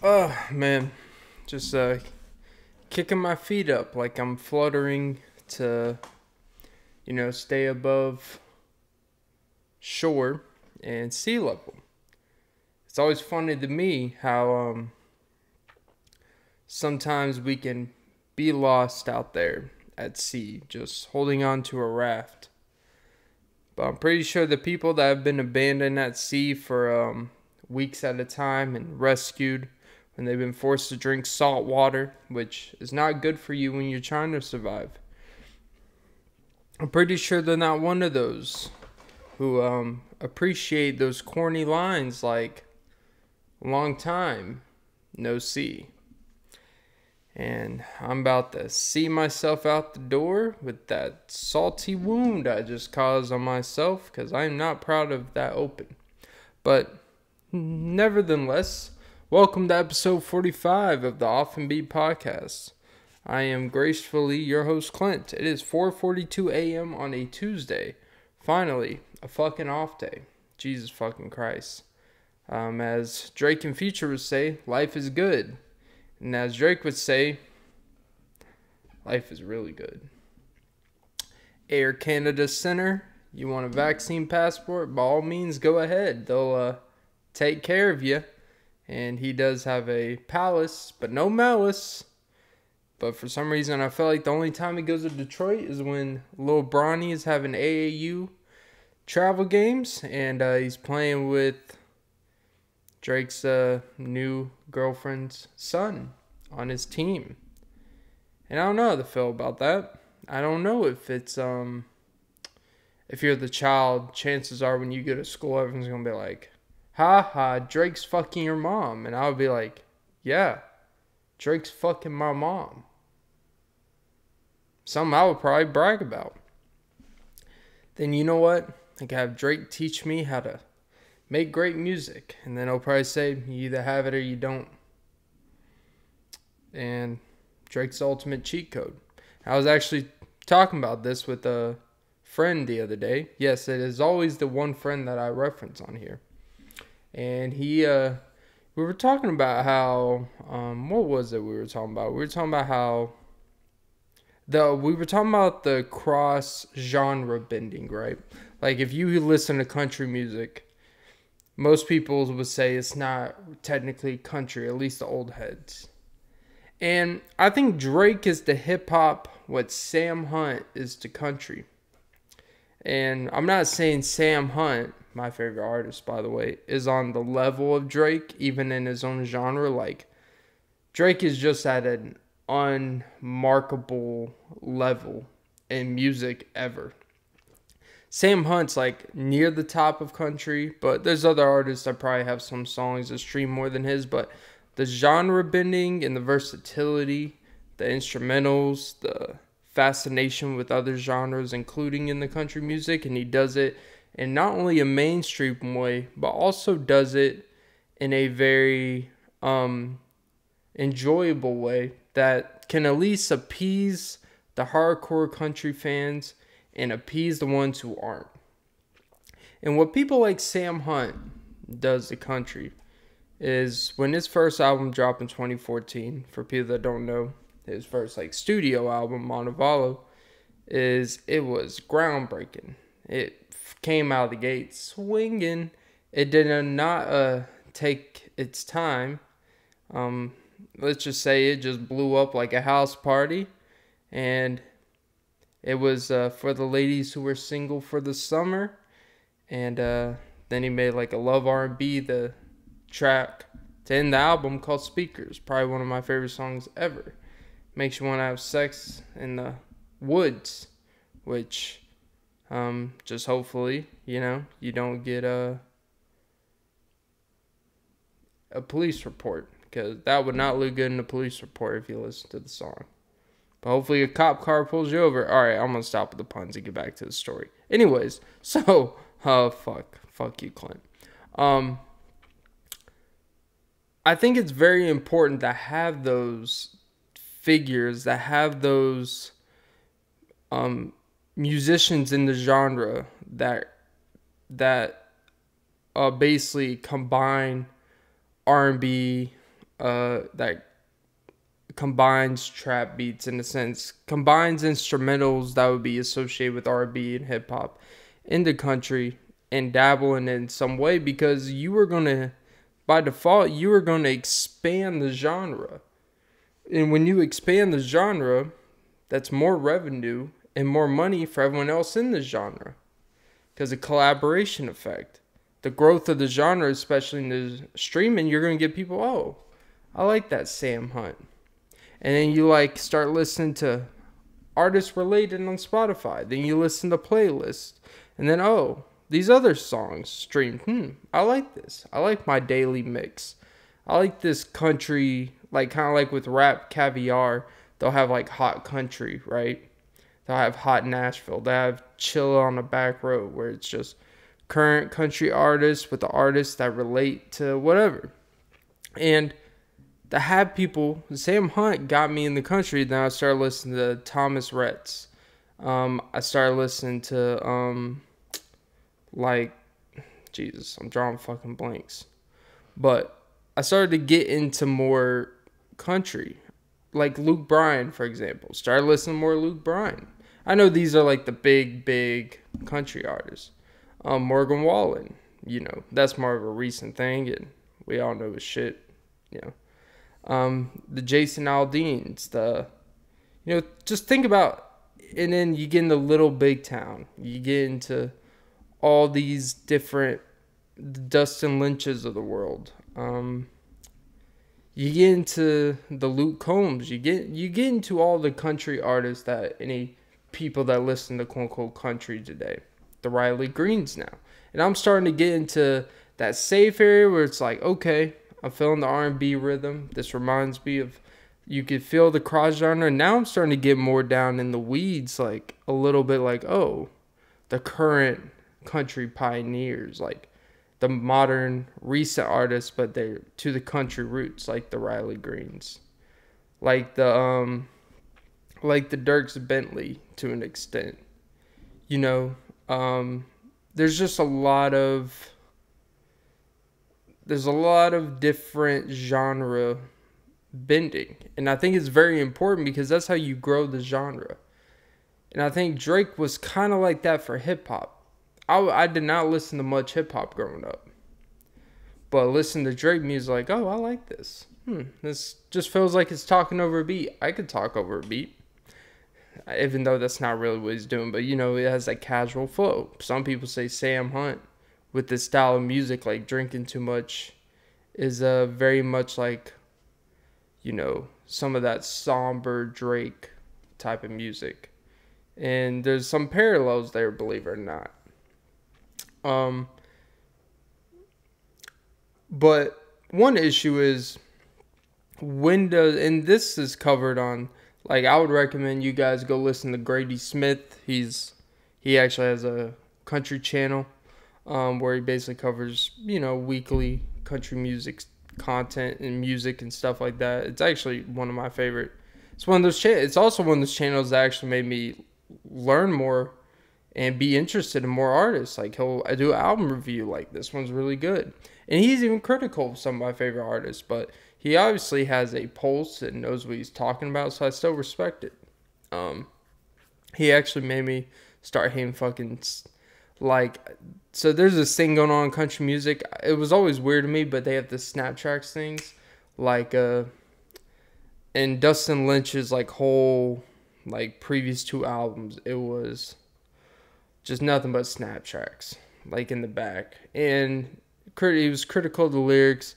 Oh, man. Just kicking my feet up like I'm fluttering to, stay above shore and sea level. It's always funny to me how sometimes we can be lost out there at sea, just holding on to a raft. But I'm pretty sure the people that have been abandoned at sea for weeks at a time and rescued when they've been forced to drink salt water, which is not good for you when you're trying to survive. I'm pretty sure they're not one of those who appreciate those corny lines like long time no see. And I'm about to see myself out the door with that salty wound I just caused on myself, because I'm not proud of that open. But nevertheless, welcome to episode 45 of the Often Beat podcast. I am gracefully your host, Clint. It is 4:42 a.m. on a Tuesday. Finally, a fucking off day. Jesus fucking Christ. As Drake and Future would say, life is good. And as Drake would say, life is really good. Air Canada Center, you want a vaccine passport? By all means, go ahead. They'll take care of you. And he does have a palace, but no malice. But for some reason, I feel like the only time he goes to Detroit is when Lil Bronny is having AAU travel games. And he's playing with Drake's new girlfriend's son on his team. And I don't know how to feel about that. I don't know if it's, if you're the child, chances are when you go to school, everyone's going to be like, ha ha, Drake's fucking your mom. And I would be like, yeah, Drake's fucking my mom. Something I would probably brag about. Then you know what? I can have Drake teach me how to make great music. And then he'll probably say, you either have it or you don't. And Drake's the ultimate cheat code. I was actually talking about this with a friend the other day. Yes, it is always the one friend that I reference on here. And we were talking about how, what was it we were talking about? We were talking about how, we were talking about the cross genre bending, right? Like if you listen to country music, most people would say it's not technically country, at least the old heads. And I think Drake is to hip hop what Sam Hunt is to country. And I'm not saying Sam Hunt, my favorite artist, by the way, is on the level of Drake, even in his own genre. Like, Drake is just at an unmarkable level in music ever. Sam Hunt's like near the top of country, but there's other artists that probably have some songs that stream more than his. But the genre bending and the versatility, the instrumentals, the fascination with other genres, including in the country music, and he does it in not only a mainstream way, but also does it in a very enjoyable way that can at least appease the hardcore country fans and appease the ones who aren't. And what people like Sam Hunt does to country is when his first album dropped in 2014, for people that don't know, his first studio album, Montevallo, it was groundbreaking. It came out of the gate swinging. It did not take its time. Let's just say it just blew up like a house party. And it was for the ladies who were single for the summer. And then he made a love R&B, the track to end the album called Speakers. Probably one of my favorite songs ever. Makes you want to have sex in the woods, which just hopefully, you don't get a police report, because that would not look good in a police report if you listen to the song. But hopefully a cop car pulls you over. All right, I'm going to stop with the puns and get back to the story. Anyways, so, fuck you, Clint. I think it's very important to have those figures, that have those musicians in the genre that basically combine R&B, that combines trap beats, in a sense, combines instrumentals that would be associated with R&B and hip hop into country and dabble in it in some way, because you were going to, by default, you were going to expand the genre. And when you expand the genre, that's more revenue and more money for everyone else in the genre, because of collaboration effect. The growth of the genre, especially in the streaming, you're going to get people, oh, I like that Sam Hunt. And then you like start listening to artists related on Spotify. Then you listen to playlists. And then, oh, these other songs streamed. I like this. I like my daily mix. I like this country, like kind of like with Rap Caviar. They'll have like hot country, right? They'll have hot Nashville. They have Chill on the Back Road, where it's just current country artists with the artists that relate to whatever. And to have people, Sam Hunt got me in the country. Then I started listening to Thomas Rhett's. I started listening to Jesus, I'm drawing fucking blanks. But I started to get into more country, like Luke Bryan, for example. Started listening to more Luke Bryan. I know these are like the big country artists. Morgan Wallen, that's more of a recent thing, and we all know his shit, the Jason Aldeans, just think about, and then you get into Little Big Town, you get into all these different Dustin Lynches of the world, you get into the Luke Combs, you get into all the country artists that any people that listen to quote unquote country today, the Riley Greens now, and I'm starting to get into that safe area where it's like, okay, I'm feeling the R&B rhythm. This reminds me of, you could feel the cross genre. Now I'm starting to get more down in the weeds, like a little bit like, oh, the current country pioneers, like the modern recent artists, but they're to the country roots, like the Riley Greens, like the Dierks Bentley to an extent. There's just a lot of different genre bending, and I think it's very important because that's how you grow the genre. And I think Drake was kind of like that for hip hop. I did not listen to much hip hop growing up, but listen to Drake music, like, oh, I like this. This just feels like it's talking over a beat. I could talk over a beat, even though that's not really what he's doing. But it has that casual flow. Some people say Sam Hunt, with this style of music, like drinking too much, is very much like, some of that somber Drake type of music. And there's some parallels there, believe it or not. But one issue is, and this is covered on, like, I would recommend you guys go listen to Grady Smith. He actually has a country channel, where he basically covers, weekly country music content and music and stuff like that. It's actually one of my favorite. It's one of those. It's also one of those channels that actually made me learn more and be interested in more artists. Like, he'll do an album review, like, this one's really good, and he's even critical of some of my favorite artists. But he obviously has a pulse and knows what he's talking about, so I still respect it. He actually made me start hating fucking, like, so there's this thing going on in country music. It was always weird to me, but they have the Snaptracks things, like, and Dustin Lynch's, like, whole, like, previous 2 albums, it was just nothing but Snaptracks, like, in the back. And he was critical of the lyrics.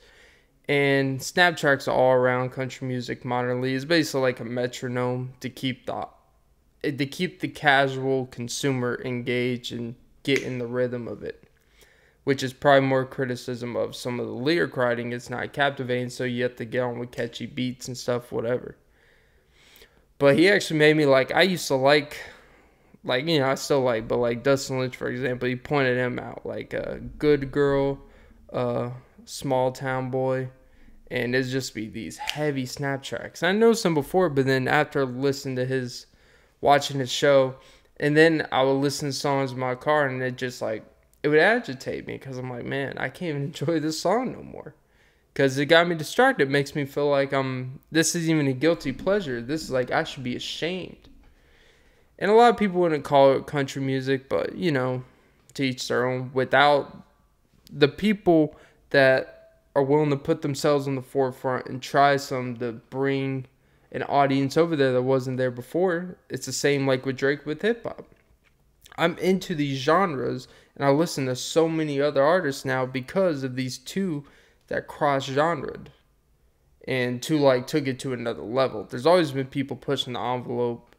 And Snaptracks all around country music modernly is basically like a metronome to keep the casual consumer engaged and get in the rhythm of it, which is probably more criticism of some of the lyric writing. It's not captivating, so you have to get on with catchy beats and stuff, whatever. But he actually made me like, I used to like, I still like, but like Dustin Lynch, for example, he pointed him out, like Good Girl, Small Town Boy, and it'd just be these heavy Snaptracks. I know some before, but then after watching his show, and then I would listen to songs in my car, and it just, like, it would agitate me, because I'm like, man, I can't even enjoy this song no more. Because it got me distracted. It makes me feel like this isn't even a guilty pleasure. This is like I should be ashamed. And a lot of people wouldn't call it country music, but, you know, to each their own. Without the people that are willing to put themselves on the forefront and try to bring an audience over there that wasn't there before, it's the same like with Drake with hip-hop. I'm into these genres, and I listen to so many other artists now because of these two that cross-genred and took it to another level. There's always been people pushing the envelope.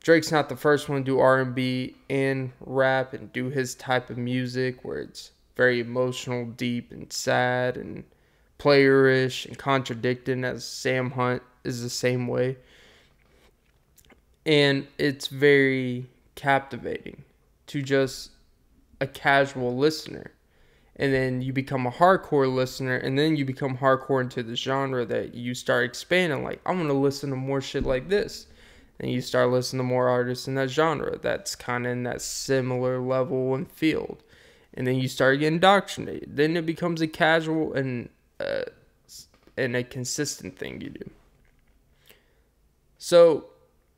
Drake's not the first one to do R&B and rap and do his type of music where it's very emotional, deep, and sad, and playerish and contradicting, as Sam Hunt is the same way. And it's very captivating to just a casual listener. And then you become a hardcore listener, and then you become hardcore into the genre that you start expanding. Like, I want to listen to more shit like this. And you start listening to more artists in that genre that's kind of in that similar level and field. And then you start getting indoctrinated. Then it becomes a casual and a consistent thing you do. So,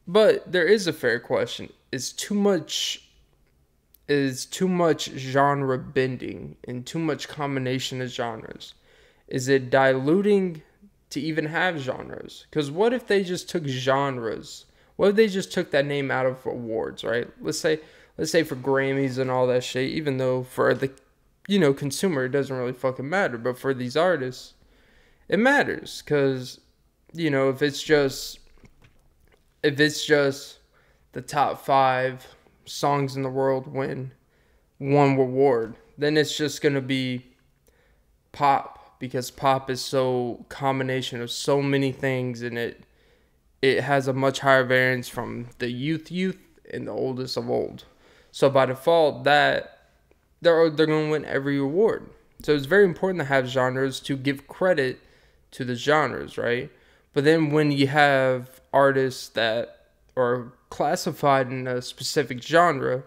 but there is a fair question. Is too much genre bending and too much combination of genres? Is it diluting to even have genres? Because what if they just took genres? What if they just took that name out of awards, right? Let's say for Grammys and all that shit, even though for the, consumer, it doesn't really fucking matter. But for these artists, it matters. Because, if it's just the top 5 songs in the world win one award, then it's just going to be pop. Because pop is so combination of so many things, and it has a much higher variance from the youth and the oldest of old. So by default, that they're going to win every award. So it's very important to have genres to give credit to the genres, right? But then when you have artists that are classified in a specific genre,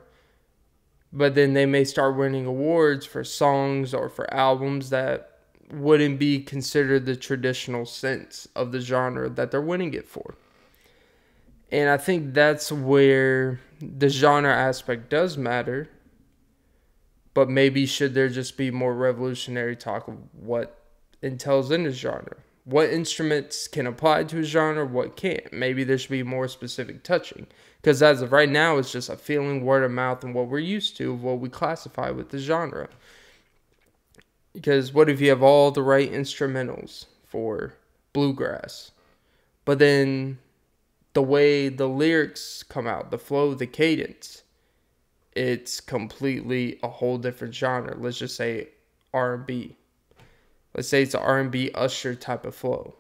but then they may start winning awards for songs or for albums that wouldn't be considered the traditional sense of the genre that they're winning it for. And I think that's where the genre aspect does matter. But maybe should there just be more revolutionary talk of what entails in the genre? What instruments can apply to a genre, what can't? Maybe there should be more specific touching. Because as of right now, it's just a feeling, word of mouth, and what we're used to, of what we classify with the genre. Because what if you have all the right instrumentals for bluegrass, but then the way the lyrics come out, the flow, the cadence, it's completely a whole different genre. Let's just say R&B. Let's say it's an R&B Usher type of flow.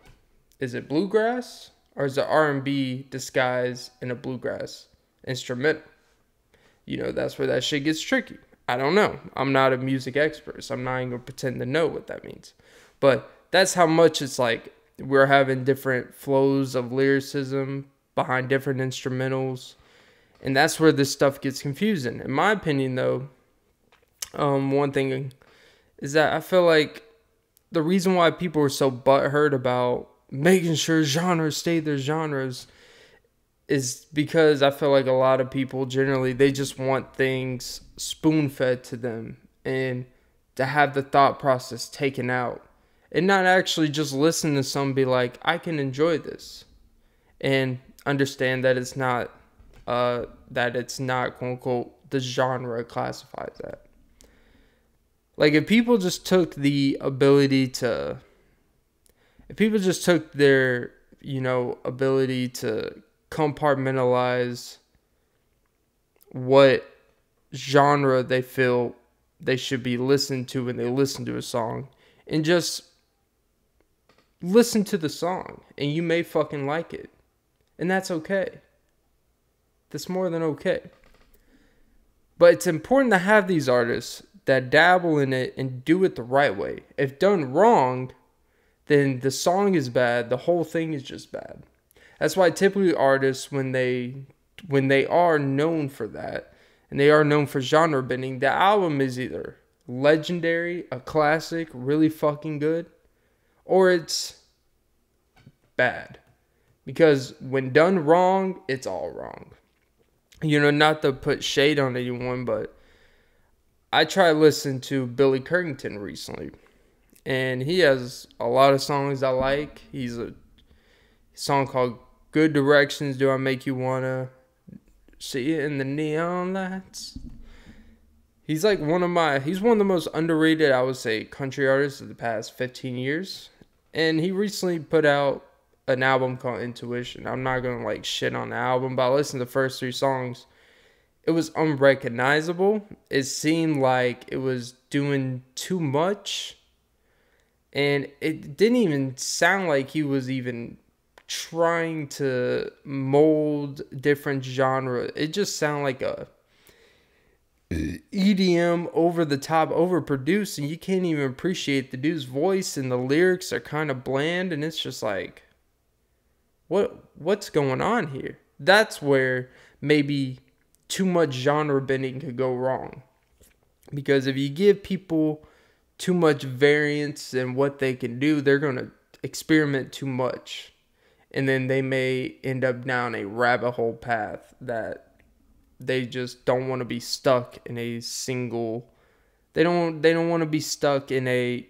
Is it bluegrass, or is it R&B disguised in a bluegrass instrumental? That's where that shit gets tricky. I don't know. I'm not a music expert, so I'm not even going to pretend to know what that means. But that's how much it's like we're having different flows of lyricism behind different instrumentals. And that's where this stuff gets confusing. In my opinion, though, one thing is that I feel like the reason why people are so butthurt about making sure genres stay their genres is because I feel like a lot of people generally, they just want things spoon-fed to them and to have the thought process taken out and not actually just listen to someone be like, I can enjoy this and understand that it's not quote unquote the genre classifies that. Like if people just took their ability to compartmentalize what genre they feel they should be listened to when they listen to a song, and just listen to the song, and you may fucking like it, and that's okay. That's more than okay. But it's important to have these artists that dabble in it and do it the right way. If done wrong, then the song is bad, the whole thing is just bad. That's why typically artists, when they are known for that, and they are known for genre bending, the album is either legendary, a classic, really fucking good, or it's bad. Because when done wrong, it's all wrong. Not to put shade on anyone, but I tried listening to Billy Currington recently. And he has a lot of songs I like. He's a song called Good Directions. Do I Make You Wanna See It in the Neon Lights? He's one of the most underrated, I would say, country artists of the past 15 years. And he recently put out an album called Intuition. I'm not going to shit on the album, but I listened to the first 3 songs. It was unrecognizable. It seemed like it was doing too much. And it didn't even sound like he was even trying to mold different genre. It just sounded like a EDM, over the top, overproduced, and you can't even appreciate the dude's voice, and the lyrics are kind of bland, and it's just like, what's going on here? That's where maybe too much genre bending could go wrong. Because if you give people too much variance in what they can do, they're going to experiment too much. And then they may end up down a rabbit hole path that they just don't want to be stuck in a single, they don't want to be stuck in a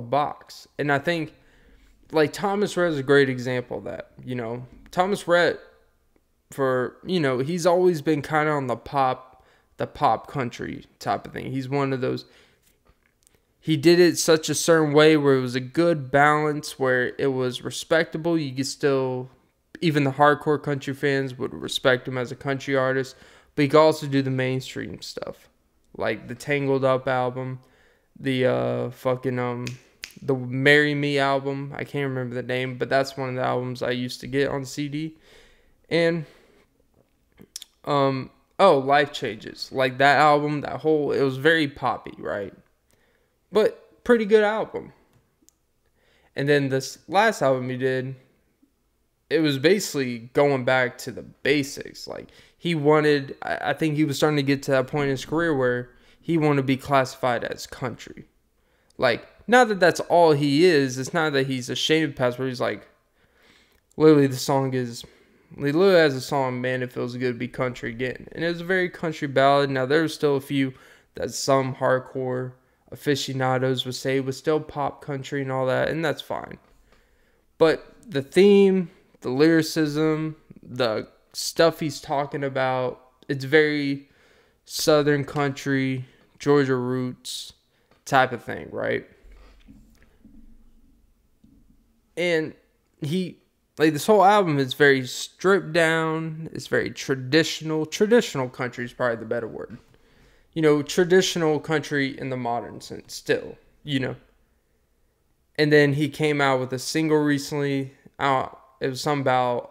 box. And I think Thomas Rhett is a great example of that. Thomas Rhett, he's always been kind of on the pop country type of thing. He's one of those, he did it such a certain way where it was a good balance, where it was respectable. You could still, even the hardcore country fans would respect him as a country artist, but he could also do the mainstream stuff, like the Tangled Up album, the the Marry Me album. I can't remember the name, but that's one of the albums I used to get on CD. And Life Changes, like that album, it was very poppy, right? But pretty good album. And then this last album he did, it was basically going back to the basics. I think he was starting to get to that point in his career where he wanted to be classified as country. Not that that's all he is. It's not that he's ashamed of past, but he's literally he literally has a song, Man, It Feels Good to Be Country Again. And it was a very country ballad. Now, there was still a few that some hardcore aficionados would say was still pop country and all that, and that's fine. But the theme, the lyricism, the stuff he's talking about, it's very southern country, Georgia roots type of thing, right? And this whole album is very stripped down. It's very traditional. Traditional country is probably the better word. Traditional country in the modern sense still, And then he came out with a single recently. It was something about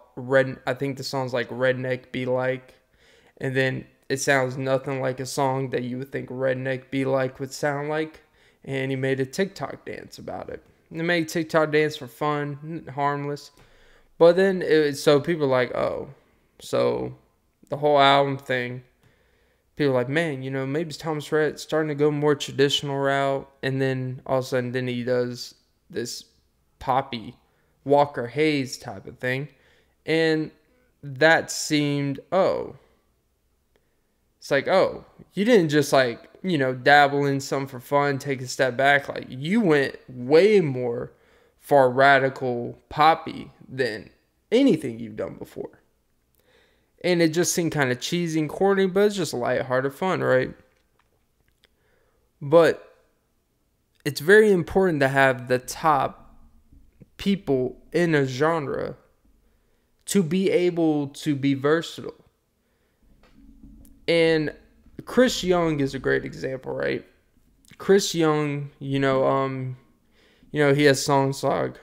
I think the song's Redneck Be Like. And then it sounds nothing like a song that you would think Redneck Be Like would sound like. And he made a TikTok dance about it. And they made TikTok dance for fun, harmless. But then, so people are like, oh, so the whole album thing, people are like, man, maybe Thomas Rhett starting to go more traditional route. And then all of a sudden, then he does this poppy Walker Hayes type of thing. And that seemed, it's you didn't just dabble in some for fun, take a step back. You went way more far radical poppy than anything you've done before. And it just seemed kind of cheesy and corny, but it's just lighthearted fun, right? But it's very important to have the top people in a genre to be able to be versatile. And Chris Young is a great example, right? Chris Young, he has songs like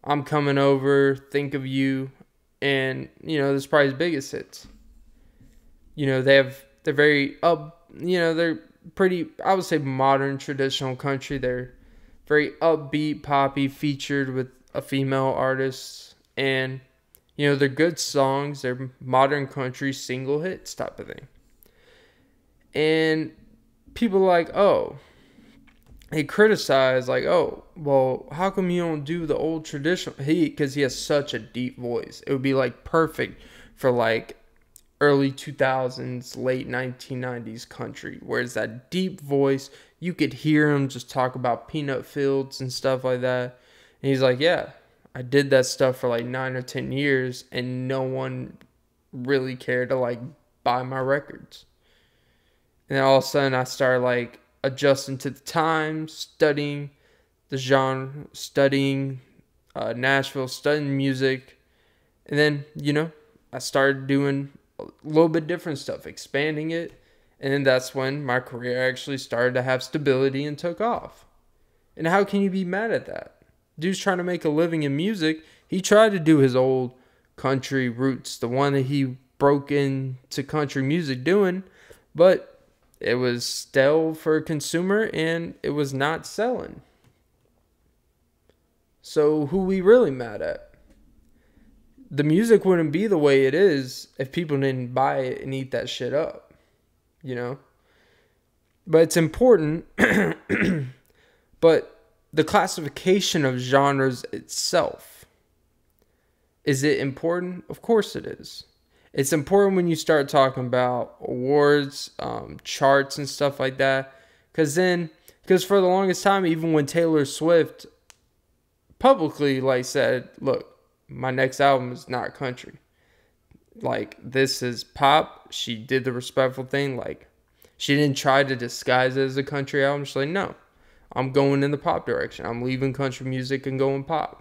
I'm Coming Over, Think of You, and, that's probably his biggest hits. They're very they're pretty, I would say, modern, traditional country. They're very upbeat, poppy, featured with a female artist. And, they're good songs. They're modern country single hits type of thing. And people are like, oh, he criticized like, oh, well, how come you don't do the old traditional? Because he has such a deep voice. It would be like perfect for like early 2000s, late 1990s country, where it's that deep voice. You could hear him just talk about peanut fields and stuff like that. And he's like, yeah, I did that stuff for like 9 or 10 years, and no one really cared to like buy my records. And then all of a sudden I started like adjusting to the times, studying the genre, studying Nashville, studying music. And then, I started doing a little bit different stuff, expanding it. And then that's when my career actually started to have stability and took off. And how can you be mad at that? Dude's trying to make a living in music. He tried to do his old country roots, the one that he broke into country music doing, but it was stale for a consumer and it was not selling. So who we really mad at? The music wouldn't be the way it is if people didn't buy it and eat that shit up, But it's important. But the classification of genres itself, is it important? Of course it is. It's important when you start talking about awards, charts and stuff like that. Because for the longest time, even when Taylor Swift publicly said, look, my next album is not country. This is pop. She did the respectful thing. She didn't try to disguise it as a country album. She's like, no, I'm going in the pop direction. I'm leaving country music and going pop.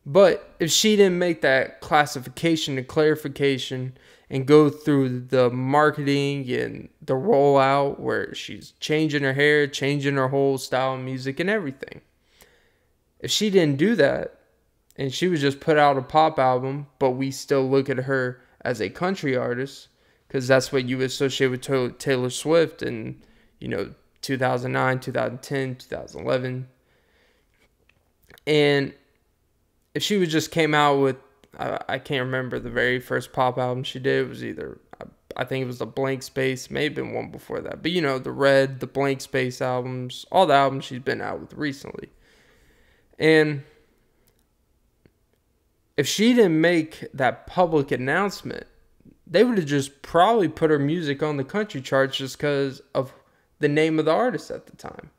But if she didn't make that classification and clarification and go through the marketing and the rollout where she's changing her hair, changing her whole style of music and everything. If she didn't do that and she was just put out a pop album, but we still look at her as a country artist, because that's what you associate with Taylor Swift in, 2009, 2010, 2011. And if she would just came out with, I can't remember the very first pop album she did. It was either, I think it was the Blank Space, may have been one before that. But the Red, the Blank Space albums, all the albums she's been out with recently. And if she didn't make that public announcement, they would have just probably put her music on the country charts just because of the name of the artist at the time.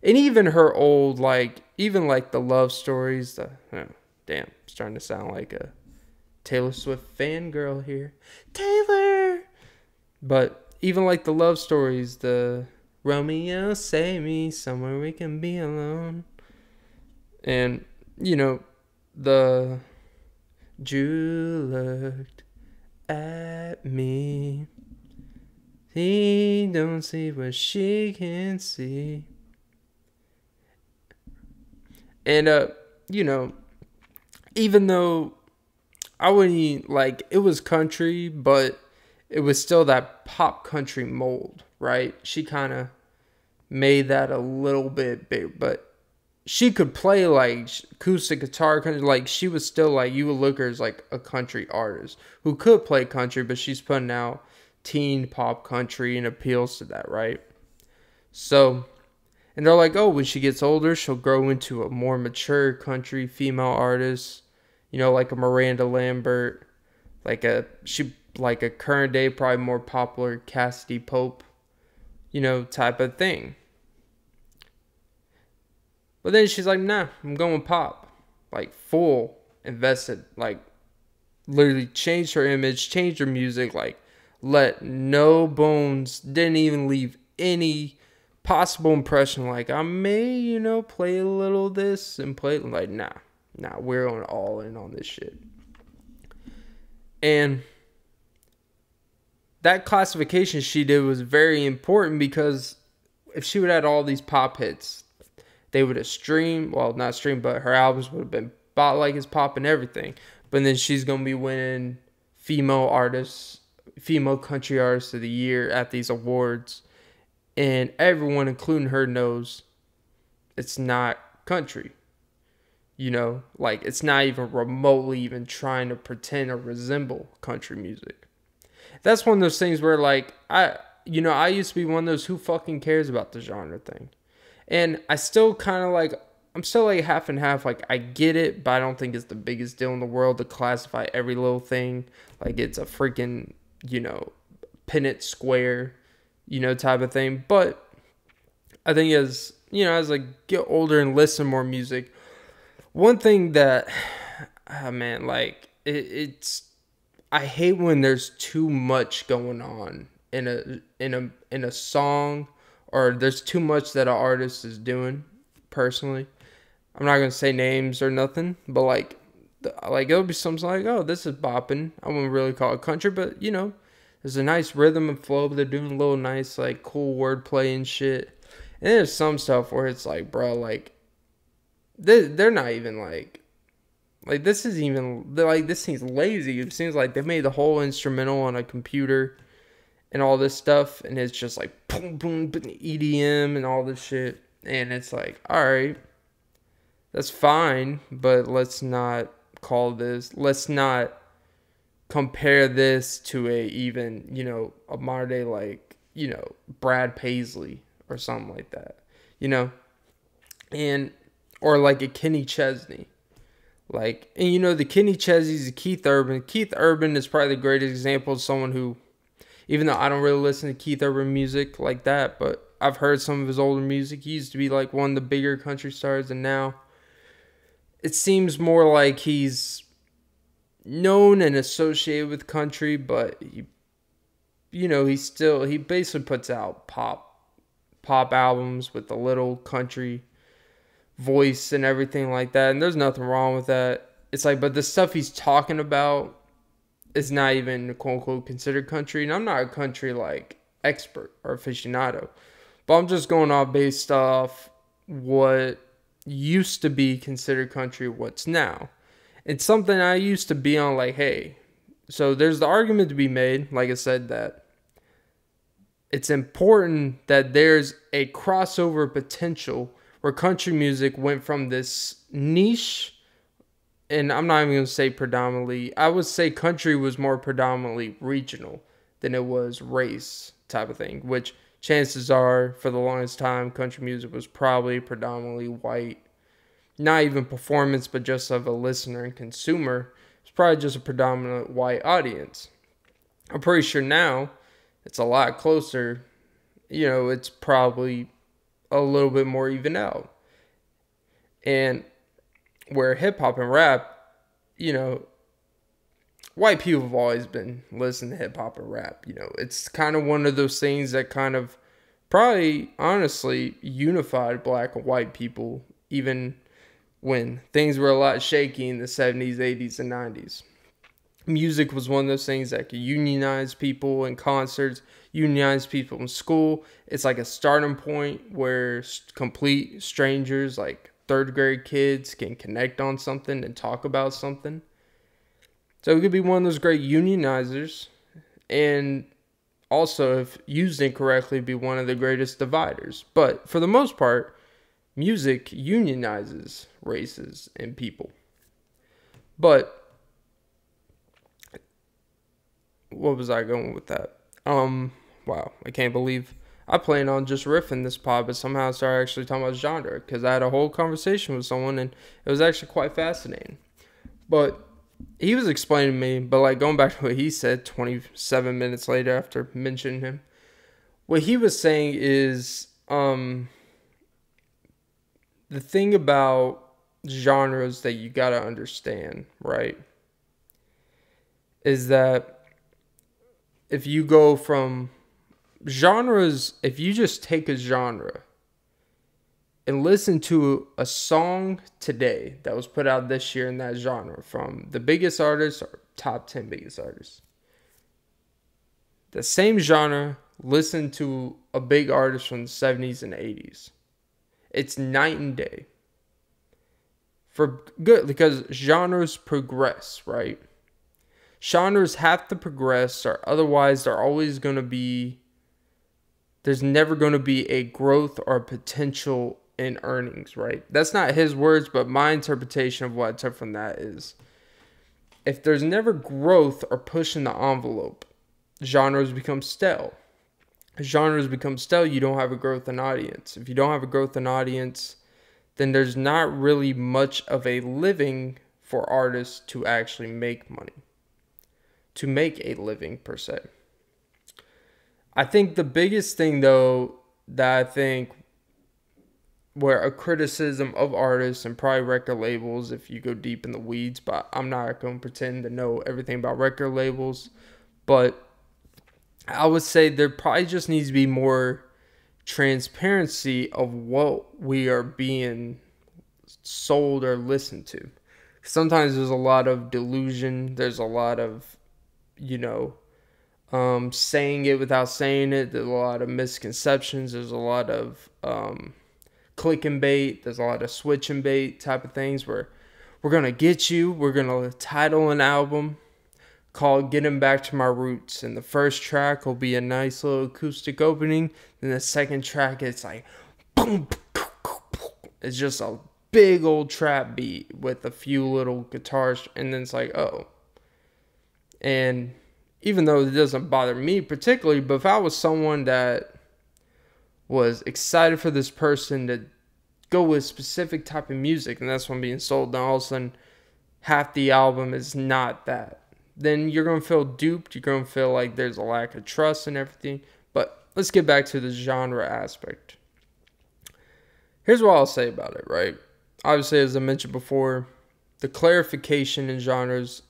And even her old, the love stories, damn, starting to sound like a Taylor Swift fangirl here. Taylor! But even the love stories, the Romeo, save me, somewhere we can be alone. And, the Drew looked at me. He don't see what she can see. And, even though I wouldn't, it was country, but it was still that pop country mold, right? She kind of made that a little bit big, but she could play acoustic guitar country. She was still you would look at her as a country artist who could play country, but she's putting out teen pop country and appeals to that, right? So, and they're like, oh, when she gets older, she'll grow into a more mature country female artist, like a Miranda Lambert, like a current day, probably more popular Cassidy Pope, type of thing. But then she's like, nah, I'm going pop. Full invested. Literally changed her image, changed her music. Let no bones, didn't even leave any possible impression. I may, play a little of this and play. Nah, we're going all in on this shit. And that classification she did was very important, because if she would have had all these pop hits, they would have streamed, well, not streamed, but her albums would have been bought like it's pop and everything. But then she's going to be winning female country artist of the year at these awards. And everyone, including her, knows it's not country. It's not even remotely even trying to pretend or resemble country music. That's one of those things where, I used to be one of those who fucking cares about the genre thing. And I still kind of like, I'm still like half and half. Like, I get it, but I don't think it's the biggest deal in the world to classify every little thing like it's a freaking, Punnett square, type of thing. But I think as I get older and listen more music, one thing that, man, like, I hate when there's too much going on in a song, or there's too much that an artist is doing. Personally, I'm not gonna say names or nothing, but like it'll be something like, oh, this is bopping. I wouldn't really call it country, but there's a nice rhythm and flow. But they're doing a little nice, like, cool wordplay and shit. And there's some stuff where it's like, bro, like, they're not even like this is even like, this seems lazy. It seems like they made the whole instrumental on a computer and all this stuff, and it's just like boom, boom, boom, EDM and all this shit. And it's like, all right, that's fine, but let's not compare this to a modern day, like, Brad Paisley or something like that, and, or like a Kenny Chesney. Like, and the Kenny Chesneys, the Keith Urban. Keith Urban is probably the greatest example of someone who, even though I don't really listen to Keith Urban music like that, but I've heard some of his older music. He used to be like one of the bigger country stars, and now it seems more like he's known and associated with country, but he basically puts out pop albums with a little country voice and everything like that, and there's nothing wrong with that. It's like, but the stuff he's talking about is not even quote unquote considered country, and I'm not a country like expert or aficionado, but I'm just going off based off what used to be considered country, what's now. It's something I used to be on, like, hey, so there's the argument to be made, like I said, that it's important that there's a crossover potential where country music went from this niche, and I'm not even going to say predominantly, I would say country was more predominantly regional than it was race type of thing, which chances are, for the longest time, country music was probably predominantly white. Not even performance, but just of a listener and consumer. It's probably just a predominant white audience. I'm pretty sure now it's a lot closer. It's probably a little bit more even out. And where hip hop and rap, white people have always been listening to hip hop and rap. It's kind of one of those things that kind of probably honestly unified black and white people, even when things were a lot shaky in the 70s, 80s, and 90s. Music was one of those things that could unionize people in concerts, unionize people in school. It's like a starting point where complete strangers, like third grade kids, can connect on something and talk about something. So it could be one of those great unionizers, and also, if used incorrectly, be one of the greatest dividers. But for the most part, music unionizes races and people. But what was I going with that? Wow, I can't believe I planned on just riffing this pod, but somehow I started actually talking about genre, because I had a whole conversation with someone, and it was actually quite fascinating. But he was explaining to me, but like going back to what he said 27 minutes later after mentioning him, what he was saying is, the thing about genres that you gotta understand, right, is that if you go from genres, if you just take a genre and listen to a song today that was put out this year in that genre from the biggest artists or top 10 biggest artists, the same genre, listen to a big artist from the 70s and 80s. It's night and day. For good, because genres progress, right? Genres have to progress, or otherwise there's never going to be a growth or potential in earnings, right? That's not his words, but my interpretation of what I took from that is, if there's never growth or pushing the envelope, genres become stale. genres become stale, you don't have a growth in audience. If you don't have a growth in audience, then there's not really much of a living for artists to actually make money, to make a living per se. I think the biggest thing, though, that I think where a criticism of artists and probably record labels, if you go deep in the weeds, but I'm not going to pretend to know everything about record labels, but I would say there probably just needs to be more transparency of what we are being sold or listened to. Sometimes there's a lot of delusion. There's a lot of, saying it without saying it. There's a lot of misconceptions. There's a lot of click and bait. There's a lot of switch and bait type of things where we're going to get you. We're going to title an album called Getting Back to My Roots. And the first track will be a nice little acoustic opening. Then the second track, it's like, boom, it's just a big old trap beat with a few little guitars. And then it's like, oh. And even though it doesn't bother me particularly, but if I was someone that was excited for this person to go with a specific type of music, and that's what I'm being sold, then all of a sudden half the album is not that, then you're going to feel duped. You're going to feel like there's a lack of trust and everything. But let's get back to the genre aspect. Here's what I'll say about it, right? Obviously, as I mentioned before, the clarification in genres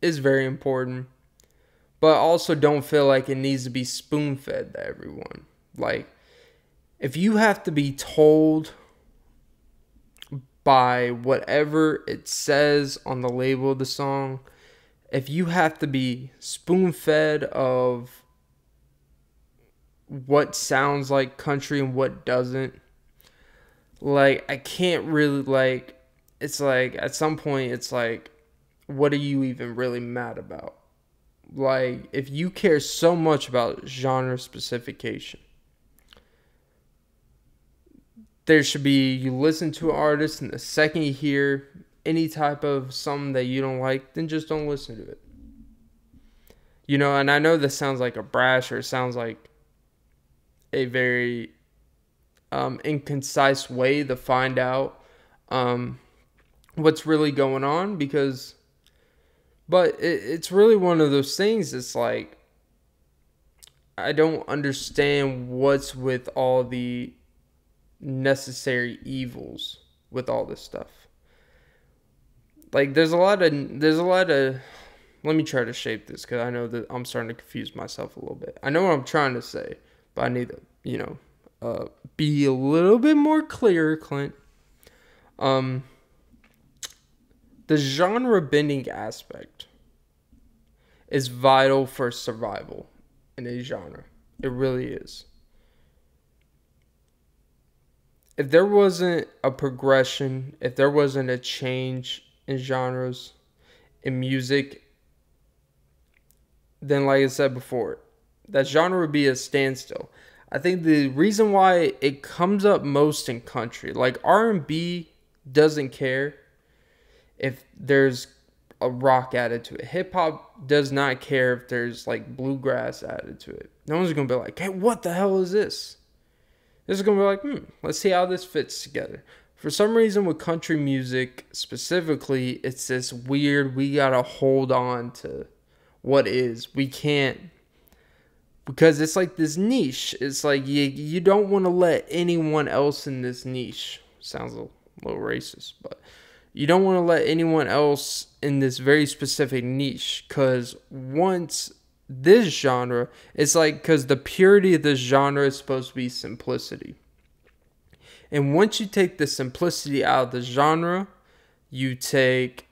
is very important. But also don't feel like it needs to be spoon-fed to everyone. Like, if you have to be told by whatever it says on the label of the song, if you have to be spoon-fed of what sounds like country and what doesn't, like, I can't really, like, it's like, at some point, it's like, what are you even really mad about? Like, if you care so much about genre specification, there should be, you listen to an artist, and the second you hear any type of something that you don't like, then just don't listen to it. And I know this sounds like a brash, or it sounds like a very inconcise way to find out what's really going on, but it's really one of those things. It's like, I don't understand what's with all the necessary evils with all this stuff. Like, there's a lot of, let me try to shape this, because I know that I'm starting to confuse myself a little bit. I know what I'm trying to say, but I need to, be a little bit more clear, Clint. The genre bending aspect is vital for survival in a genre. It really is. If there wasn't a progression, if there wasn't a change in genres, in music, then, like I said before, that genre would be a standstill. I think the reason why it comes up most in country, like R&B doesn't care if there's a rock added to it. Hip hop does not care if there's like bluegrass added to it. No one's going to be like, hey, what the hell is this? This is going to be like, let's see how this fits together. For some reason with country music specifically, it's this weird, we got to hold on to what is. We can't, because it's like this niche. It's like you don't want to let anyone else in this niche. Sounds a little racist, but you don't want to let anyone else in this very specific niche, because once this genre, it's like, because the purity of this genre is supposed to be simplicity. And once you take the simplicity out of the genre, you take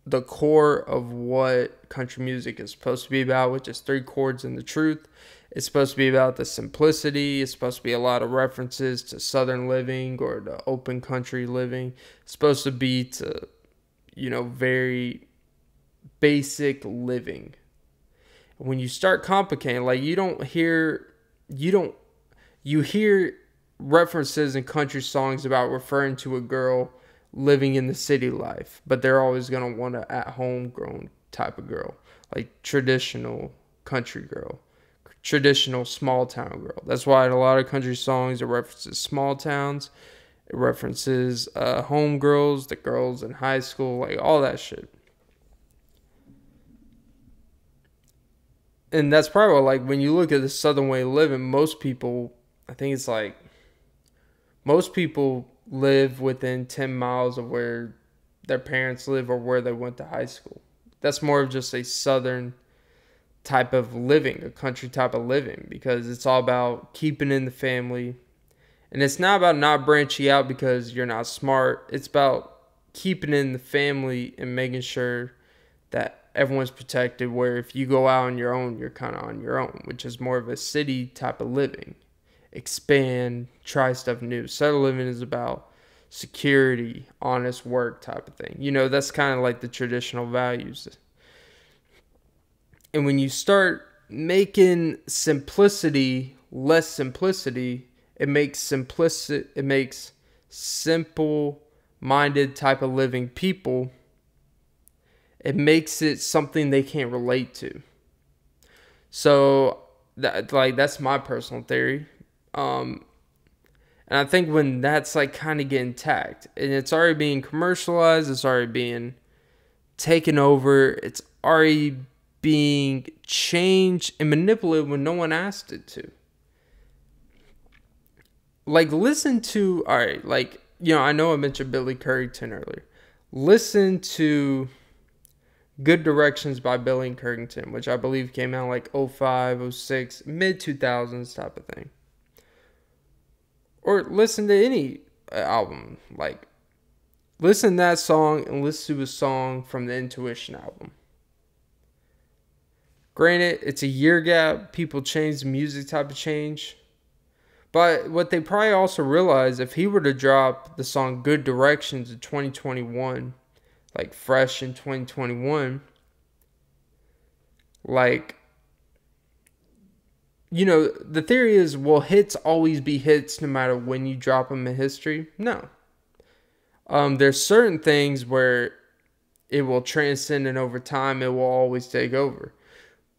the core of what country music is supposed to be about, which is 3 chords and the truth. It's supposed to be about the simplicity. It's supposed to be a lot of references to Southern living or the open country living. It's supposed to be to, very basic living. When you start complicating, like, you hear references in country songs about referring to a girl living in the city life, but they're always going to want an at-home grown type of girl, like traditional country girl, traditional small town girl. That's why in a lot of country songs it references small towns, it references homegirls, the girls in high school, like all that shit. And that's probably like when you look at the Southern way of living, most people, I think it's like most people live within 10 miles of where their parents live or where they went to high school. That's more of just a Southern type of living, a country type of living, because it's all about keeping in the family. And it's not about not branching out because you're not smart. It's about keeping in the family and making sure that everyone's protected, where if you go out on your own, you're kind of on your own, which is more of a city type of living. Expand, try stuff new. Southern living is about security, honest work type of thing. You know, that's kind of like the traditional values. And when you start making simplicity less simplicity, it makes simple-minded type of living people, it makes it something they can't relate to. So that's my personal theory. And I think when that's like kind of getting tagged and it's already being commercialized, it's already being taken over, it's already being changed and manipulated when no one asked it to. Like, listen to, alright, like, you know, I know I mentioned Billy Currington earlier. Listen to Good Directions by Billy Currington, which I believe came out like 05, 06, mid-2000s type of thing. Or listen to any album. Like, listen to that song and listen to a song from the Intuition album. Granted, it's a year gap. People change, the music type of change. But what they probably also realize, if he were to drop the song Good Directions in 2021, like fresh in 2021, like, you know, the theory is, will hits always be hits no matter when you drop them in history? No. There's certain things where it will transcend and over time it will always take over.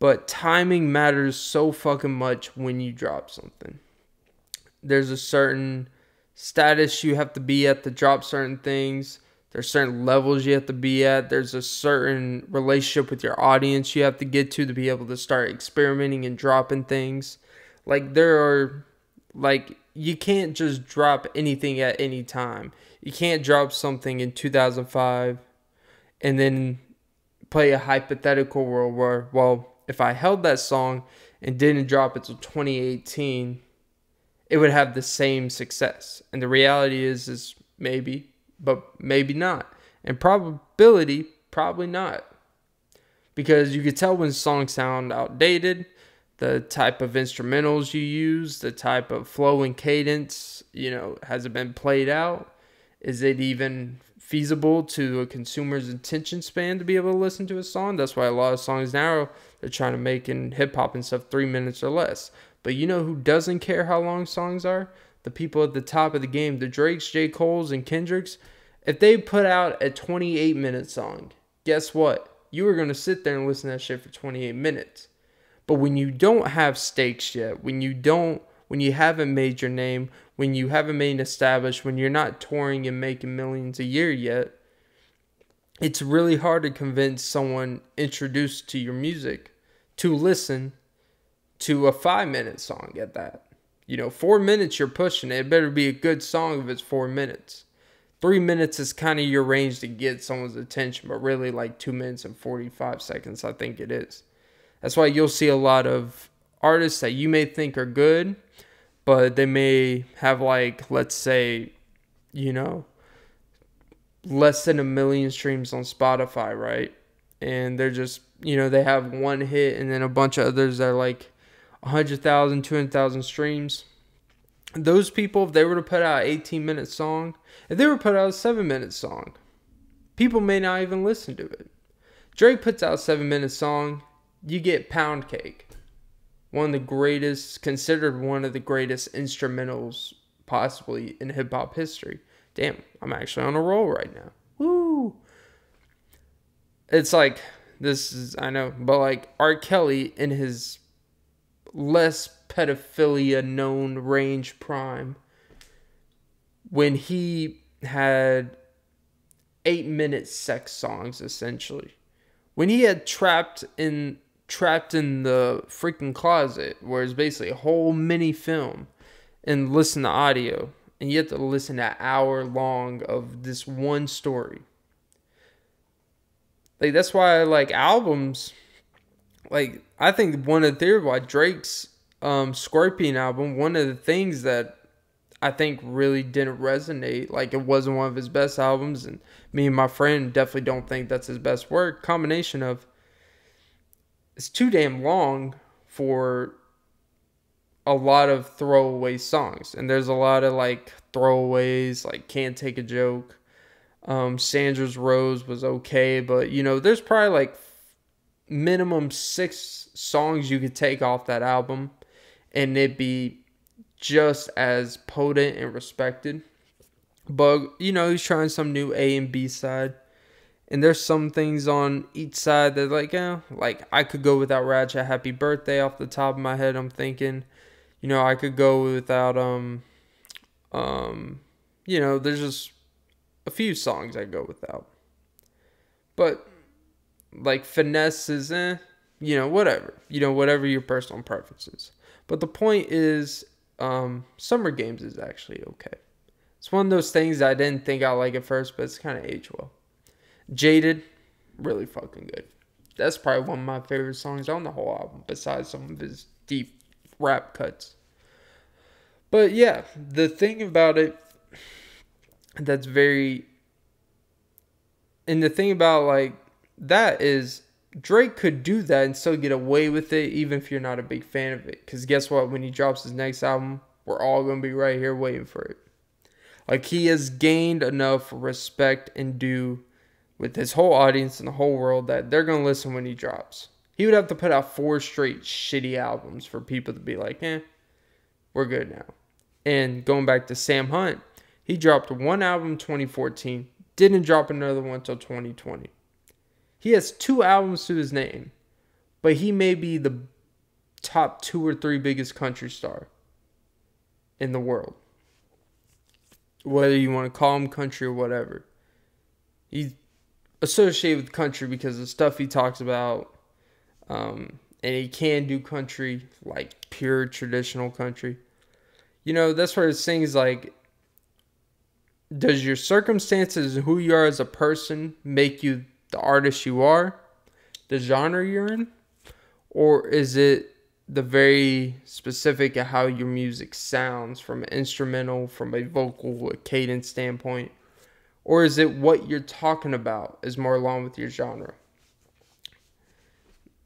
But timing matters so fucking much when you drop something. There's a certain status you have to be at to drop certain things. There's certain levels you have to be at. There's a certain relationship with your audience you have to get to be able to start experimenting and dropping things. Like, there are, like, you can't just drop anything at any time. You can't drop something in 2005 and then play a hypothetical world where, well, if I held that song and didn't drop it till 2018, it would have the same success. And the reality is maybe, but maybe not. And probability, probably not. Because you could tell when songs sound outdated, the type of instrumentals you use, the type of flow and cadence, you know, has it been played out? Is it even feasible to a consumer's attention span to be able to listen to a song? That's why a lot of songs now, they're trying to make in hip-hop and stuff 3 minutes or less. But you know who doesn't care how long songs are? The people at the top of the game, the Drakes, J. Cole's, and Kendricks. If they put out a 28-minute song, guess what? You are going to sit there and listen to that shit for 28 minutes. But when you don't have stakes yet, when you haven't made your name, when you haven't made established, when you're not touring and making millions a year yet, it's really hard to convince someone introduced to your music to listen to a 5-minute song at that. You know, 4 minutes you're pushing it. It better be a good song if it's 4 minutes. 3 minutes is kind of your range to get someone's attention, but really like 2 minutes and 45 seconds, I think it is. That's why you'll see a lot of artists that you may think are good, but they may have, like, let's say, you know, less than 1 million streams on Spotify, right? And they're just, you know, they have one hit and then a bunch of others that are like 100,000, 200,000 streams. Those people, if they were to put out an 18-minute song, if they were to put out a 7-minute song, people may not even listen to it. Drake puts out a 7-minute song, you get Pound Cake. One of the greatest, considered one of the greatest instrumentals possibly in hip-hop history. Damn, I'm actually on a roll right now. Woo! It's like, this is, I know, but like R. Kelly in his less pedophilia known range prime, when he had 8-minute sex songs, essentially. When he had trapped in the freaking closet, where it's basically a whole mini film, and listen to audio, and you have to listen to an hour long of this one story. Like, that's why I like albums. Like, I think one of the theories why Drake's Scorpion album, one of the things that I think really didn't resonate, like it wasn't one of his best albums, and me and my friend definitely don't think that's his best work. Combination of, it's too damn long for a lot of throwaway songs, and there's a lot of like throwaways, like Can't Take a Joke. Sandra's Rose was okay, but there's probably like minimum 6 songs you could take off that album and it'd be just as potent and respected. But he's trying some new A and B side, and there's some things on each side that like I could go without Ratchet Happy Birthday off the top of my head. I'm thinking I could go without there's just a few songs I go without. But like Finesse is whatever. Whatever your personal preference is. But the point is, Summer Games is actually okay. It's one of those things I didn't think I like at first, but it's kind of aged well. Jaded, really fucking good. That's probably one of my favorite songs on the whole album, besides some of his deep rap cuts. But yeah, the thing about it that's very... And the thing about like that is Drake could do that and still get away with it, even if you're not a big fan of it. Because guess what? When he drops his next album, we're all going to be right here waiting for it. Like, he has gained enough respect and due with his whole audience and the whole world that they're going to listen when he drops. He would have to put out 4 straight shitty albums for people to be like, we're good now. And going back to Sam Hunt, he dropped one album in 2014, didn't drop another one until 2020. He has 2 albums to his name, but he may be the top 2 or 3 biggest country star in the world. Whether you want to call him country or whatever. He's associated with country because of the stuff he talks about. And he can do country, like pure traditional country. That's where it's things like, does your circumstances and who you are as a person make you the artist you are, the genre you're in? Or is it the very specific of how your music sounds from an instrumental, from a vocal, a cadence standpoint? Or is it what you're talking about is more along with your genre?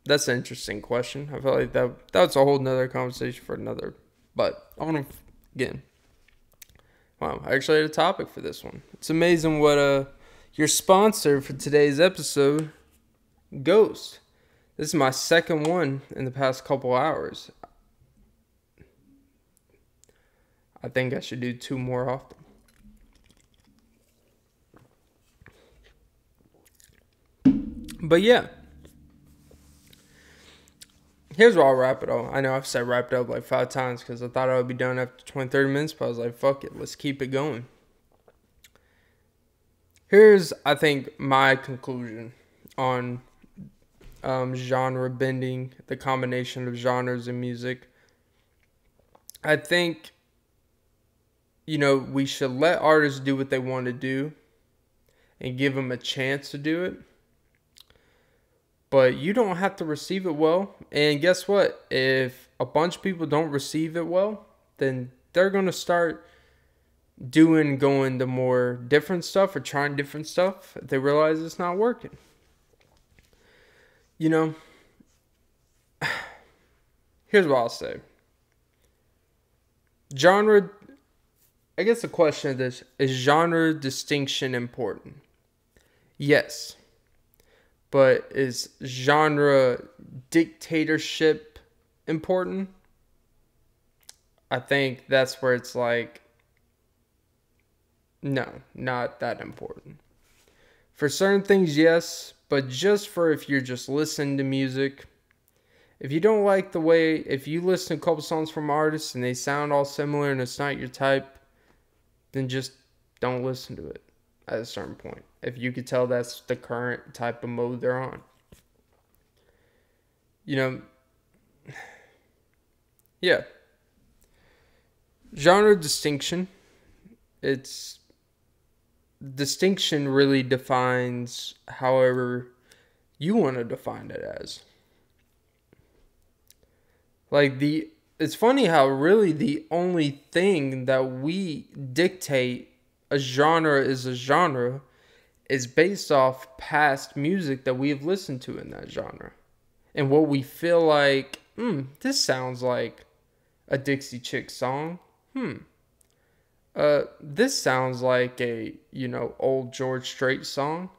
That's an interesting question. I feel like that's a whole nother conversation for another. But I want to, again, wow, I actually had a topic for this one. It's amazing what your sponsor for today's episode, Ghost. This is my second one in the past couple hours. I think I should do 2 more often. But yeah. Here's where I'll wrap it up. I know I've said wrapped up like 5 times because I thought I would be done after 20, 30 minutes. But I was like, fuck it. Let's keep it going. Here's, I think, my conclusion on genre bending, the combination of genres in music. I think, we should let artists do what they want to do and give them a chance to do it. But you don't have to receive it well. And guess what? If a bunch of people don't receive it well, then they're going to start going to more different stuff or trying different stuff if they realize it's not working. Here's what I'll say. Genre, I guess the question of this is genre distinction important? Yes. But is genre dictatorship important? I think that's where it's like, no, not that important. For certain things, yes, but just for if you're just listening to music, If you don't like the way, if you listen to a couple songs from artists and they sound all similar and it's not your type, then just don't listen to it at a certain point. If you could tell that's the current type of mode they're on. You know, yeah. Genre distinction. It's distinction really defines however you want to define it as. Like it's funny how really the only thing that we dictate a genre is a genre is based off past music that we've listened to in that genre. And what we feel like, this sounds like a Dixie Chick song. This sounds like a, old George Strait song.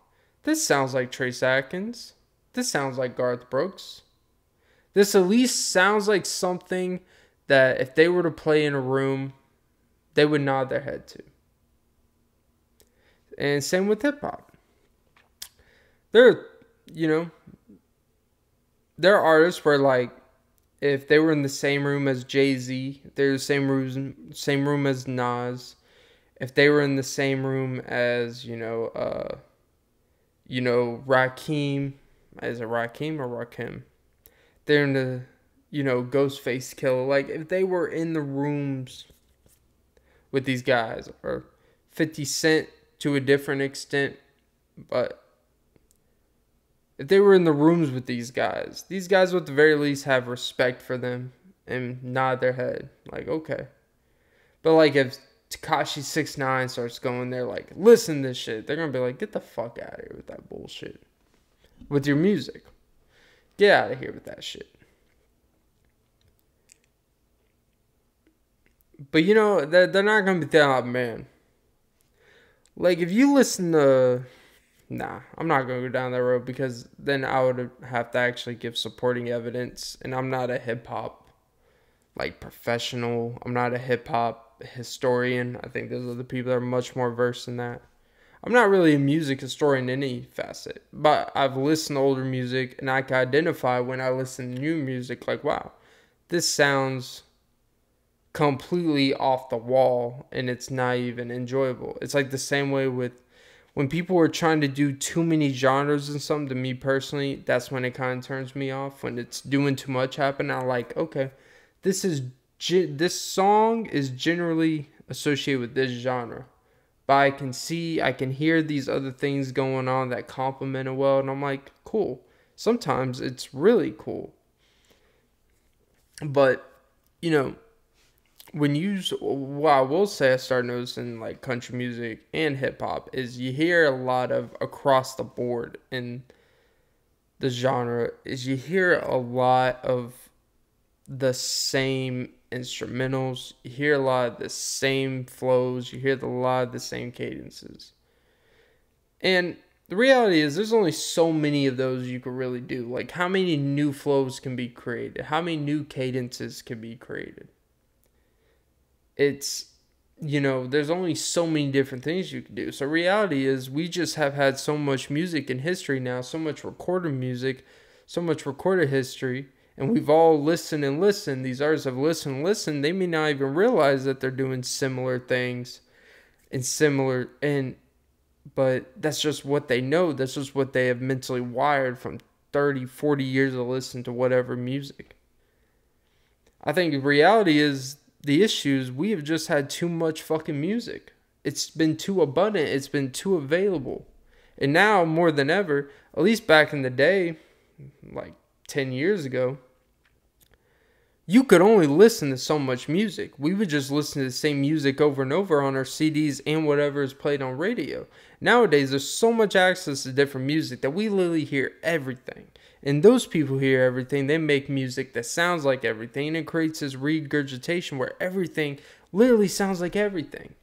This sounds like Trace Atkins. This sounds like Garth Brooks. This at least sounds like something that if they were to play in a room, they would nod their head to. And same with hip hop. There are artists where, like, if they were in the same room as Jay-Z, if they were in the same room as Nas, if they were in the same room as, Rakim, is it Rakim or Rakim? They're in the, Ghostface Killer. Like, if they were in the rooms with these guys, or 50 Cent to a different extent, but if they were in the rooms with these guys would at the very least have respect for them and nod their head. Like, okay. But, like, if Tekashi 6ix9ine starts going there, like, listen to this shit, they're going to be like, get the fuck out of here with that bullshit. With your music. Get out of here with that shit. But, they're not going to be that, man. Like, if you listen to... Nah, I'm not going to go down that road because then I would have to actually give supporting evidence. And I'm not a hip-hop, professional. I'm not a hip-hop historian. I think there's other people that are much more versed in that. I'm not really a music historian in any facet, but I've listened to older music, and I can identify when I listen to new music, like, wow, this sounds completely off the wall, and it's not even enjoyable. It's like the same way with when people are trying to do too many genres and something. To me personally, that's when it kind of turns me off. When it's doing too much happen, I'm like, okay, this song is generally associated with this genre. But I can hear these other things going on that complement it well, and I'm like, cool. Sometimes it's really cool. But, what I will say I started noticing, like, country music and hip-hop is you hear a lot of across the board in the genre, is you hear a lot of the same instrumentals, you hear a lot of the same flows, you hear a lot of the same cadences. And the reality is there's only so many of those you could really do. Like, how many new flows can be created? How many new cadences can be created? It's, there's only so many different things you can do. So reality is we just have had so much music in history now, so much recorded music, so much recorded history. And we've all listened and listened. These artists have listened and listened. They may not even realize that they're doing similar things but that's just what they know. That's just what they have mentally wired from 30, 40 years of listening to whatever music. I think the reality is the issues, we have just had too much fucking music. It's been too abundant. It's been too available. And now, more than ever, at least back in the day, like 10 years ago, you could only listen to so much music. We would just listen to the same music over and over on our CDs and whatever is played on radio. Nowadays, there's so much access to different music that we literally hear everything. And those people hear everything. They make music that sounds like everything. And it creates this regurgitation where everything literally sounds like everything.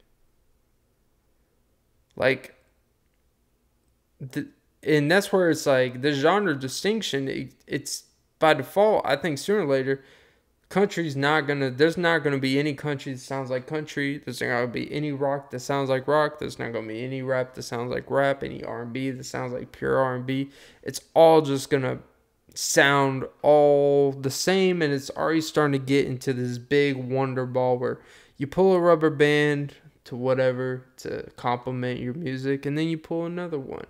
Like, and that's where it's like the genre distinction, it's by default, I think sooner or later, there's not gonna be any country that sounds like country. There's not gonna be any rock that sounds like rock. There's not gonna be any rap that sounds like rap, any R&B that sounds like pure R&B. It's all just gonna sound all the same, and it's already starting to get into this big wonder ball where you pull a rubber band to whatever to complement your music, and then you pull another one.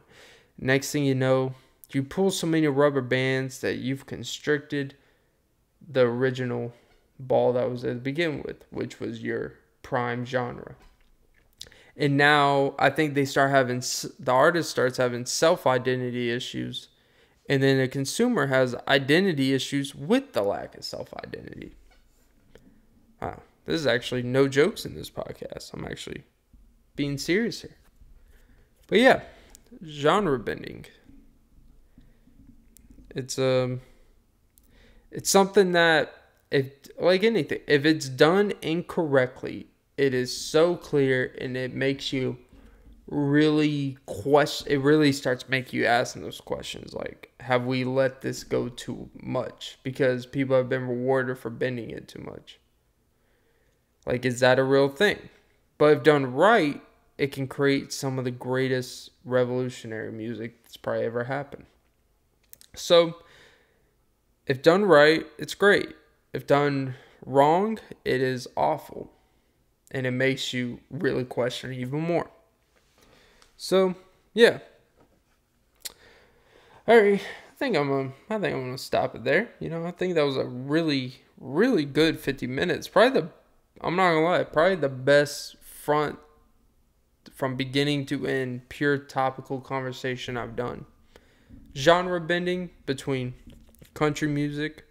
Next thing you know, you pull so many rubber bands that you've constricted the original ball that was at the begin with, which was your prime genre. And now I think the artist starts having self-identity issues, and then the consumer has identity issues with the lack of self-identity. Wow, this is actually no jokes in this podcast. I'm actually being serious here. But yeah, genre bending. It's something that, if like anything, if it's done incorrectly, it is so clear, and it makes you really question. It really starts making you asking those questions, like, have we let this go too much? Because people have been rewarded for bending it too much. Like, is that a real thing? But if done right, it can create some of the greatest revolutionary music that's probably ever happened. So, if done right, it's great. If done wrong, it is awful. And it makes you really question even more. So, yeah. Alright, I think I'm gonna stop it there. I think that was a really, really good 50 minutes. I'm not gonna lie, probably the best front from beginning to end pure topical conversation I've done. Genre bending between country music,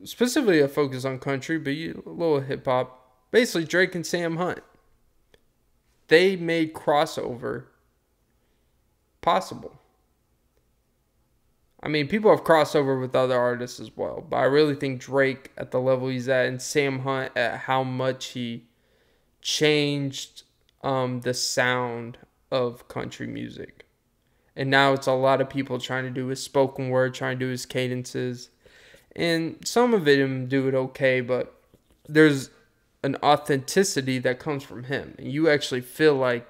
specifically a focus on country, but a little hip hop. Basically, Drake and Sam Hunt. They made crossover possible. I mean, people have crossover with other artists as well, but I really think Drake at the level he's at, and Sam Hunt at how much he changed the sound of country music. And now it's a lot of people trying to do his spoken word, trying to do his cadences. And some of them do it okay, but there's an authenticity that comes from him. And you actually feel like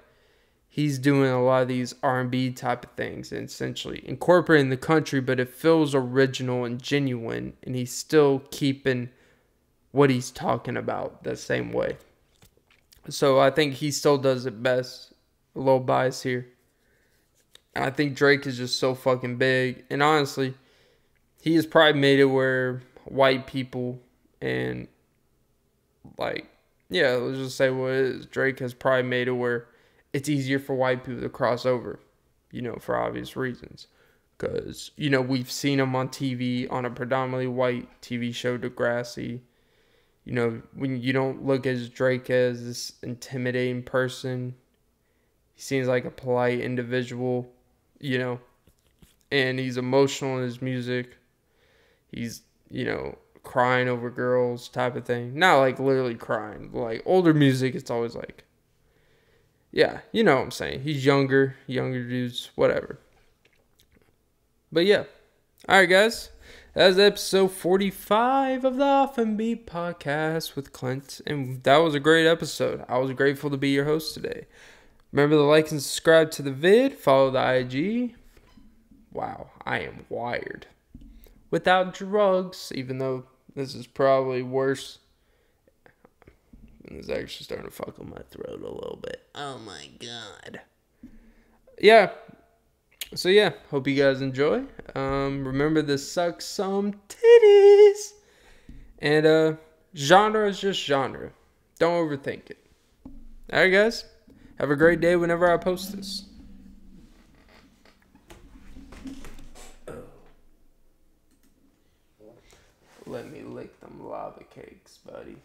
he's doing a lot of these R&B type of things and essentially incorporating the country, but it feels original and genuine, and he's still keeping what he's talking about the same way. So I think he still does it best. A little bias here. And I think Drake is just so fucking big. And honestly, he has probably made it where white people and let's just say what it is. Drake has probably made it where it's easier for white people to cross over, for obvious reasons. Because, we've seen him on TV on a predominantly white TV show, Degrassi. When you don't look at Drake as this intimidating person, he seems like a polite individual, and he's emotional in his music. He's, crying over girls type of thing. Not like literally crying. Like older music, it's always like, yeah, you know what I'm saying. He's younger dudes, whatever. But yeah. Alright, guys. That's episode 45 of the Off and Beat podcast with Clint. And that was a great episode. I was grateful to be your host today. Remember to like and subscribe to the vid. Follow the IG. Wow, I am wired. Without drugs, even though this is probably worse. It's actually starting to fuck with my throat a little bit. Oh my god. Yeah. So yeah, hope you guys enjoy. Remember to suck some titties. And genre is just genre. Don't overthink it. Alright, guys. Have a great day whenever I post this. Let me lick them lava cakes, buddy.